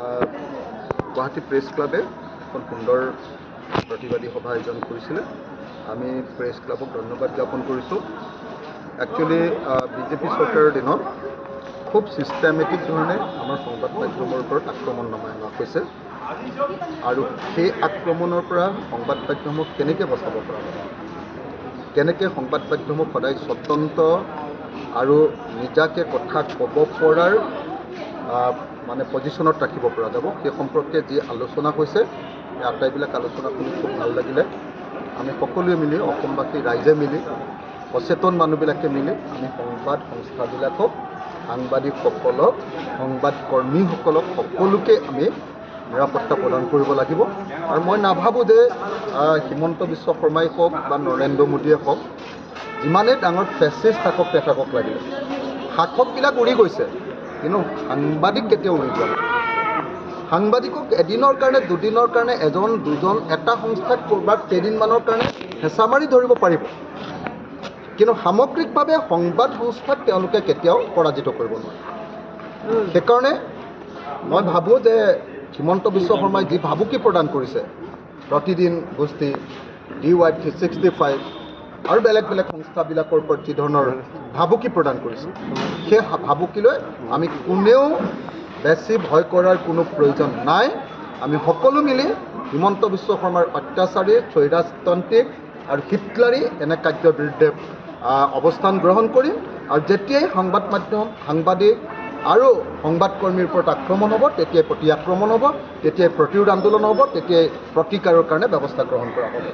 Guwahati press ক্লাবে এখন সুন্দৰ প্ৰতিবাদী সভা আয়োজন কৰিছিলে। আমি প্ৰেছ ক্লাবক ধন্যবাদ জ্ঞাপন কৰিছোঁ। একচুৱেলি বিজেপি চৰকাৰৰ দিনত খুব ছিষ্টেমেটিক ধৰণে আমাৰ সংবাদ মাধ্যমৰ ওপৰত আক্ৰমণ নমাই অনা হৈছে আৰু সেই আক্ৰমণৰ পৰা সংবাদ মাধ্যমক কেনেকৈ বচাব পৰা যাব, কেনেকৈ সংবাদ মাধ্যমক সদায় স্বতন্ত্ৰ আৰু নিজাকে কথা ক'ব পৰাৰ মানে পজিশ্যনত ৰাখিব পৰা যাব, সেই সম্পৰ্কে যি আলোচনা হৈছে সেই আটাইবিলাক আলোচনা শুনি খুব ভাল লাগিলে। আমি সকলোৱে মিলি, অসমবাসী ৰাইজে মিলি, সচেতন মানুহবিলাকে মিলি আমি সংবাদ সংস্থাবিলাকক, সাংবাদিকসকলক, সংবাদকৰ্মীসকলক সকলোকে আমি নিৰাপত্তা প্ৰদান কৰিব লাগিব। আৰু মই নাভাবোঁ যে হিমন্ত বিশ্ব শৰ্মাই হওক বা নৰেন্দ্ৰ মোদীয়ে হওক, যিমানেই ডাঙৰ ফেচিষ্ট থাকক নাথাকক লাগিলে, শাসকবিলাক উৰি গৈছে কিন্তু সাংবাদিক কেতিয়াও উৰি যোৱা নাই। সাংবাদিকক এদিনৰ কাৰণে, দুদিনৰ কাৰণে, এজন দুজন এটা সংস্থাক ক'ৰবাত কেইদিনমানৰ কাৰণে হেঁচা মাৰি ধৰিব পাৰিব, কিন্তু সামগ্ৰিকভাৱে সংবাদ সংস্থাক তেওঁলোকে কেতিয়াও পৰাজিত কৰিব নোৱাৰে। সেইকাৰণে মই ভাবোঁ যে হিমন্ত বিশ্ব শৰ্মাই যি ভাবুকি প্ৰদান কৰিছে, প্ৰতিদিন গোষ্ঠী, DY 365 আৰু বেলেগ বেলেগ সংস্থাবিলাকৰ ওপৰত যি ধৰণৰ ভাবুকি প্ৰদান কৰিছে, সেই ভাবুকিলৈ আমি কোনেও বেছি ভয় কৰাৰ কোনো প্ৰয়োজন নাই। আমি সকলো মিলি হিমন্ত বিশ্ব শৰ্মাৰ অত্যাচাৰী, স্বৈৰাজতান্ত্ৰিক আৰু হিটলাৰী এনে কাৰ্যৰ বিৰুদ্ধে অৱস্থান গ্ৰহণ কৰিম। আৰু যেতিয়াই সংবাদ মাধ্যম, সাংবাদিক আৰু সংবাদকৰ্মীৰ ওপৰত আক্ৰমণ হ'ব, তেতিয়াই প্ৰতি আক্ৰমণ হ'ব, তেতিয়াই প্ৰতিৰোধ আন্দোলন হ'ব, তেতিয়াই প্ৰতিকাৰৰ কাৰণে ব্যৱস্থা গ্ৰহণ কৰা হ'ব।